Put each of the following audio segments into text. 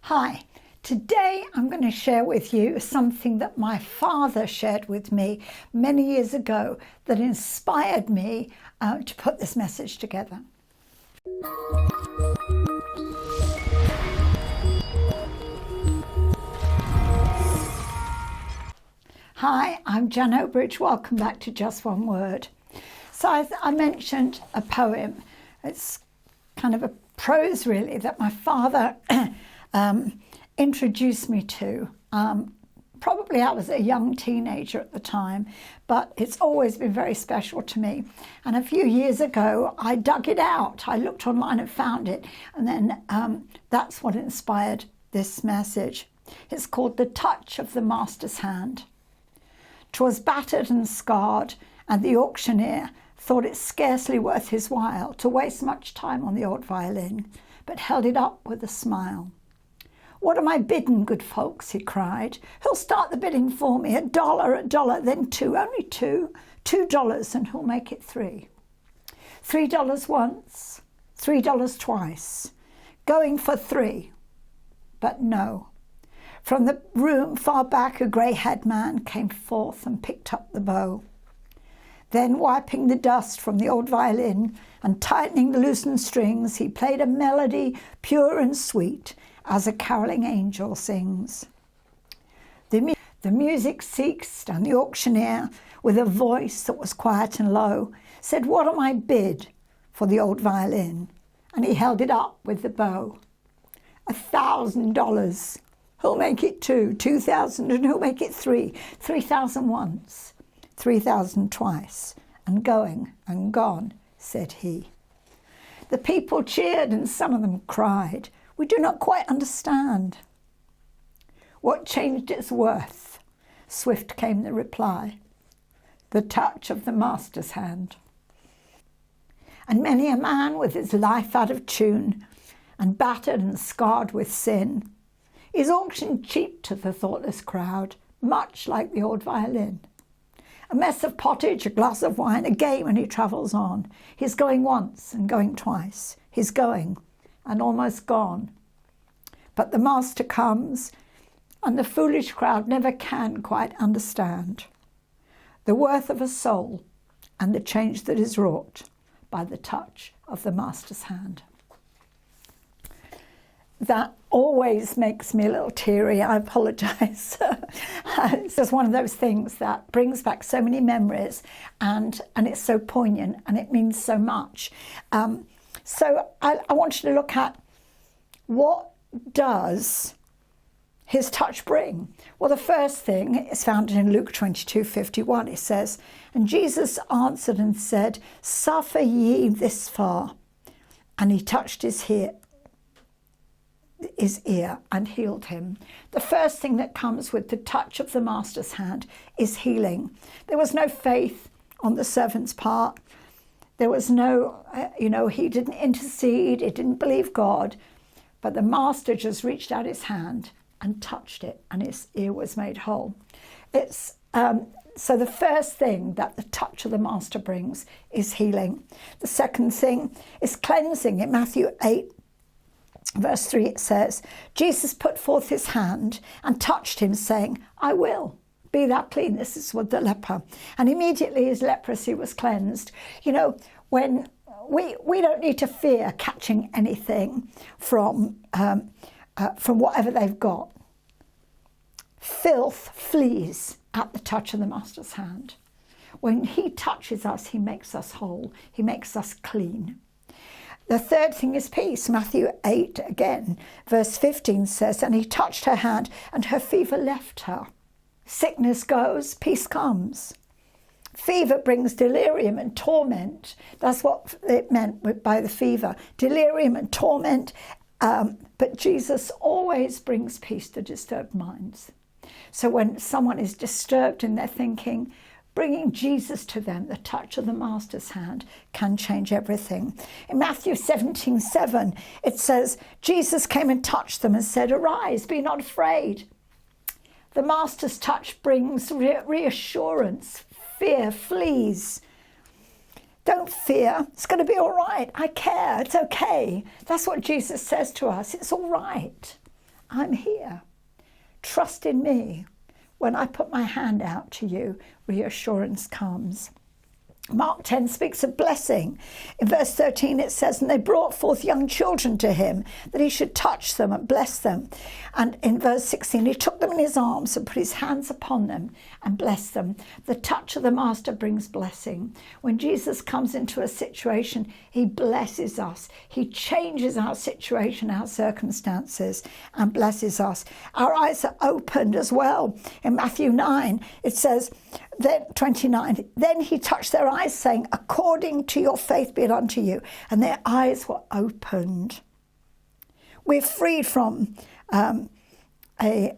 Hi, today I'm going to share with you something that my father shared with me many years ago that inspired me to put this message together. Hi, I'm Jan Obridge. Welcome back to Just One Word. So I mentioned a poem. It's kind of a prose really that my father introduced me to. Probably I was a young teenager at the time, but it's always been very special to me. And a few years ago, I dug it out. I looked online and found it. And then that's what inspired this message. It's called The Touch of the Master's Hand. 'Twas battered and scarred, and the auctioneer thought it scarcely worth his while to waste much time on the old violin, but held it up with a smile. "What am I bidding, good folks?" he cried. "Who'll start the bidding for me? $1, $1, then two, only two, $2, and who'll make it three? $3 once, $3 twice, going for three." But no. From the room far back, a grey-haired man came forth and picked up the bow. Then, wiping the dust from the old violin and tightening the loosened strings, he played a melody pure and sweet, as a caroling angel sings. The music ceased, and the auctioneer, with a voice that was quiet and low, said, "What am I bid for the old violin?" And he held it up with the bow. $1,000. Who'll make it two? 2,000, and who'll make it three? 3,000 once, 3,000 twice, and going and gone, said he. The people cheered, and some of them cried, "We do not quite understand." "What changed its worth?" Swift came the reply. "The touch of the master's hand." And many a man with his life out of tune and battered and scarred with sin is auctioned cheap to the thoughtless crowd, much like the old violin. A mess of pottage, a glass of wine, a game, and he travels on. He's going once and going twice. He's going and almost gone. But the master comes, and the foolish crowd never can quite understand the worth of a soul and the change that is wrought by the touch of the master's hand. That always makes me a little teary. I apologise. It's just one of those things that brings back so many memories, and it's so poignant, and it means so much. So I want you to look at, what does his touch bring? Well, the first thing is found in Luke 22:51. It says, "And Jesus answered and said, Suffer ye this far. And he touched his ear and healed him." The first thing that comes with the touch of the master's hand is healing. There was no faith on the servant's part. There was no, he didn't intercede, he didn't believe God, but the master just reached out his hand and touched it, and his ear was made whole. So the first thing that the touch of the master brings is healing. The second thing is cleansing. In Matthew 8, Verse 3, it says, "Jesus put forth his hand and touched him, saying, I will, be thou clean." This is with the leper. And immediately his leprosy was cleansed. When we don't need to fear catching anything from whatever they've got. Filth flees at the touch of the master's hand. When he touches us, he makes us whole. He makes us clean. The third thing is peace. Matthew 8 again, verse 15 says, "And he touched her hand, and her fever left her." Sickness goes, peace comes. Fever brings delirium and torment. That's what it meant by the fever. Delirium and torment. But Jesus always brings peace to disturbed minds. So when someone is disturbed in their thinking, bringing Jesus to them, the touch of the master's hand, can change everything. In Matthew 17:7, it says, "Jesus came and touched them and said, Arise, be not afraid." The master's touch brings reassurance. Fear flees. Don't fear. It's going to be all right. I care. It's okay. That's what Jesus says to us. It's all right. I'm here. Trust in me. When I put my hand out to you, reassurance comes. Mark 10 speaks of blessing. In verse 13 it says, and they brought forth young children to him, that he should touch them and bless them. And in verse 16, he took them in his arms and put his hands upon them and blessed them. The touch of the master brings blessing. When Jesus comes into a situation, he blesses us. He changes our situation, our circumstances, and blesses us. Our eyes are opened as well. In Matthew 9, it says, then 29, then he touched their eyes, saying, according to your faith be it unto you. And their eyes were opened. We're freed from a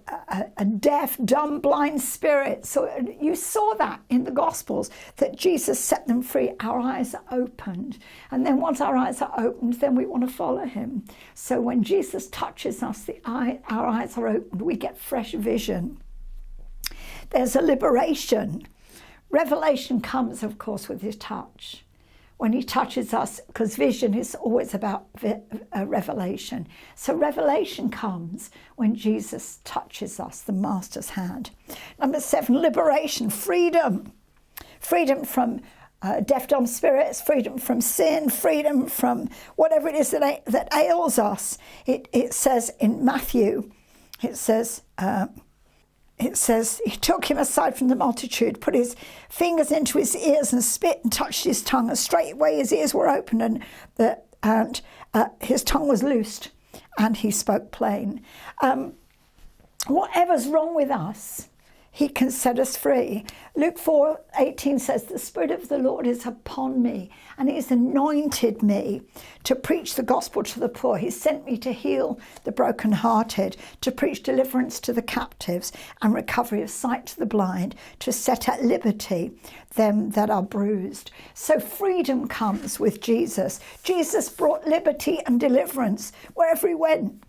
deaf, dumb, blind spirit. So you saw that in the Gospels, that Jesus set them free. Our eyes are opened. And then once our eyes are opened, then we want to follow him. So when Jesus touches us, our eyes are opened. We get fresh vision. There's a liberation. Revelation comes, of course, with his touch. When he touches us, because vision is always about revelation. So revelation comes when Jesus touches us, the master's hand. Number 7, liberation, freedom. Freedom from deaf, dumb spirits, freedom from sin, freedom from whatever it is that ails us. It says in Matthew, it says, he took him aside from the multitude, put his fingers into his ears and spit and touched his tongue, and straightway his ears were opened and his tongue was loosed and he spoke plain. Whatever's wrong with us, he can set us free. Luke 4:18 says, the Spirit of the Lord is upon me, and he's anointed me to preach the gospel to the poor. He sent me to heal the brokenhearted, to preach deliverance to the captives and recovery of sight to the blind, to set at liberty them that are bruised. So freedom comes with Jesus. Jesus brought liberty and deliverance wherever he went.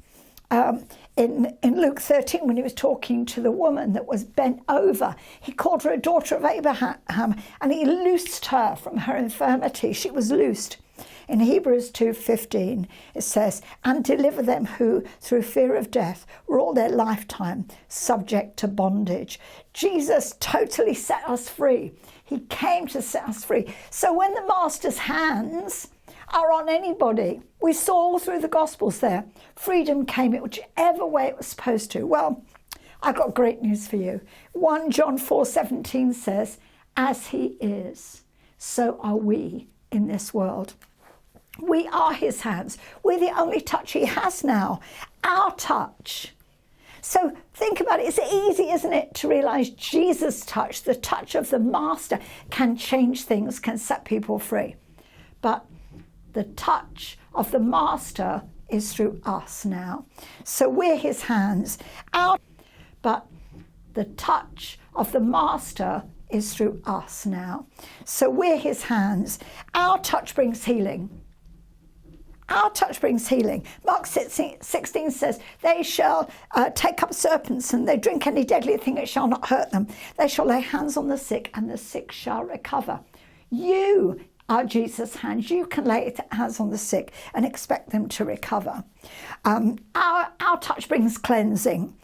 In Luke 13, when he was talking to the woman that was bent over, he called her a daughter of Abraham, and he loosed her from her infirmity. She was loosed. In Hebrews 2:15, it says, and deliver them who, through fear of death, were all their lifetime subject to bondage. Jesus totally set us free. He came to set us free. So when the master's hands are on anybody, we saw all through the Gospels there, freedom came in whichever way it was supposed to. Well, I've got great news for you. 1 John 4:17 says, as he is, so are we in this world. We are his hands. We're the only touch he has now, our touch. So think about it. It's easy, isn't it, to realise Jesus' touch, the touch of the master, can change things, can set people free. But the touch of the master is through us now. So we're his hands. But the touch of the master is through us now. So we're his hands. Our touch brings healing. Our touch brings healing. Mark 16 says, they shall take up serpents, and they drink any deadly thing, it shall not hurt them. They shall lay hands on the sick, and the sick shall recover. You are Jesus' hands. You can lay hands on the sick and expect them to recover. Our touch brings cleansing.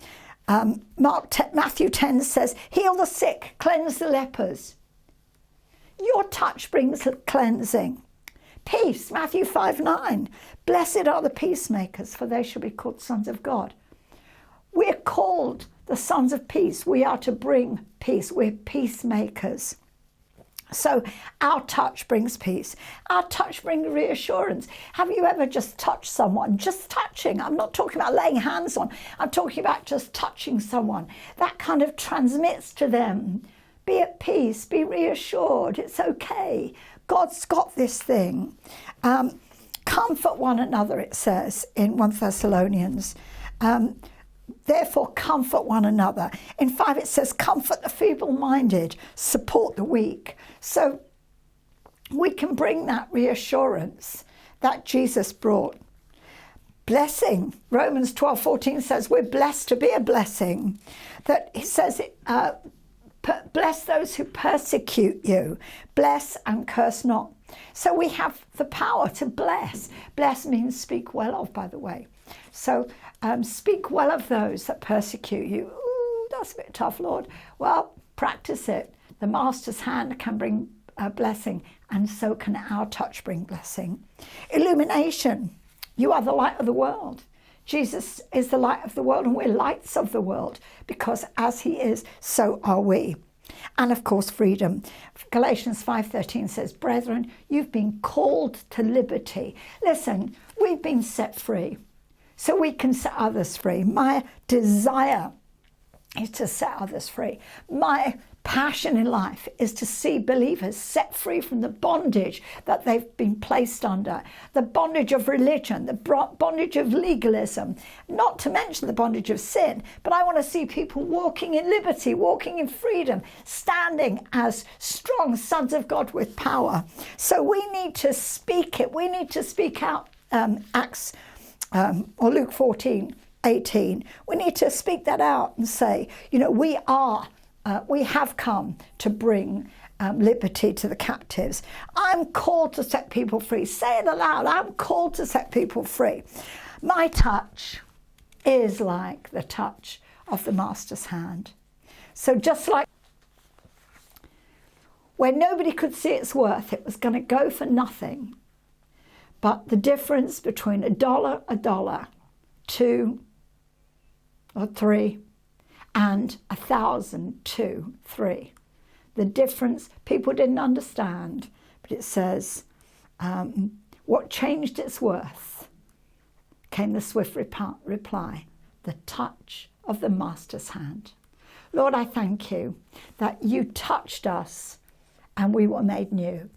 Matthew 10 says, heal the sick, cleanse the lepers. Your touch brings cleansing. Peace, Matthew 5:9. Blessed are the peacemakers, for they shall be called sons of God. We're called the sons of peace. We are to bring peace. We're peacemakers. So our touch brings peace. Our touch brings reassurance. Have you ever just touched someone? Just touching. I'm not talking about laying hands on. I'm talking about just touching someone. That kind of transmits to them, be at peace, be reassured. It's okay. God's got this thing. Comfort one another, it says in 1 Thessalonians. Therefore, comfort one another. In 5, it says, comfort the feeble-minded, support the weak. So we can bring that reassurance that Jesus brought. Blessing. Romans 12:14 says we're blessed to be a blessing. That he says, bless those who persecute you. Bless and curse not. So we have the power to bless. Bless means speak well of, by the way. So Speak well of those that persecute you. Ooh, that's a bit tough, Lord. Well, practice it. The Master's hand can bring blessing, and so can our touch bring blessing. Illumination. You are the light of the world. Jesus is the light of the world, and we're lights of the world, because as he is, so are we. And of course, freedom. Galatians 5:13 says, brethren, you've been called to liberty. Listen, we've been set free, so we can set others free. My desire is to set others free. My passion in life is to see believers set free from the bondage that they've been placed under, the bondage of religion, the bondage of legalism, not to mention the bondage of sin. But I want to see people walking in liberty, walking in freedom, standing as strong sons of God with power. So we need to speak it. We need to speak out Acts or Luke 14:18. We need to speak that out and say, we have come to bring liberty to the captives. I'm called to set people free. Say it aloud. I'm called to set people free. My touch is like the touch of the Master's hand. So just like where nobody could see its worth, it was going to go for nothing. But the difference between $1, $2 or $3, and 1,000, 2, 3. The difference, people didn't understand, but it says, what changed its worth came the swift reply, the touch of the Master's hand. Lord, I thank you that you touched us and we were made new,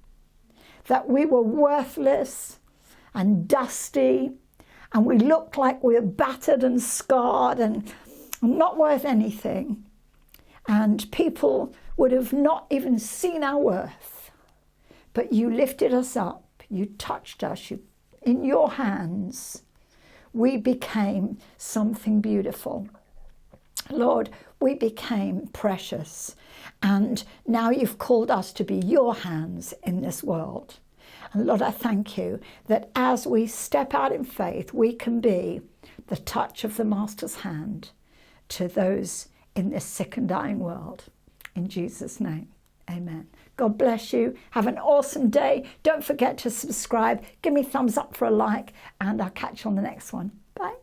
that we were worthless and dusty, and we looked like we were battered and scarred and not worth anything, and people would have not even seen our worth. But you lifted us up, you touched us, in your hands we became something beautiful. Lord, we became precious, and now you've called us to be your hands in this world. And Lord, I thank you that as we step out in faith, we can be the touch of the Master's hand to those in this sick and dying world. In Jesus' name, amen. God bless you. Have an awesome day. Don't forget to subscribe. Give me a thumbs up for a like, and I'll catch you on the next one. Bye.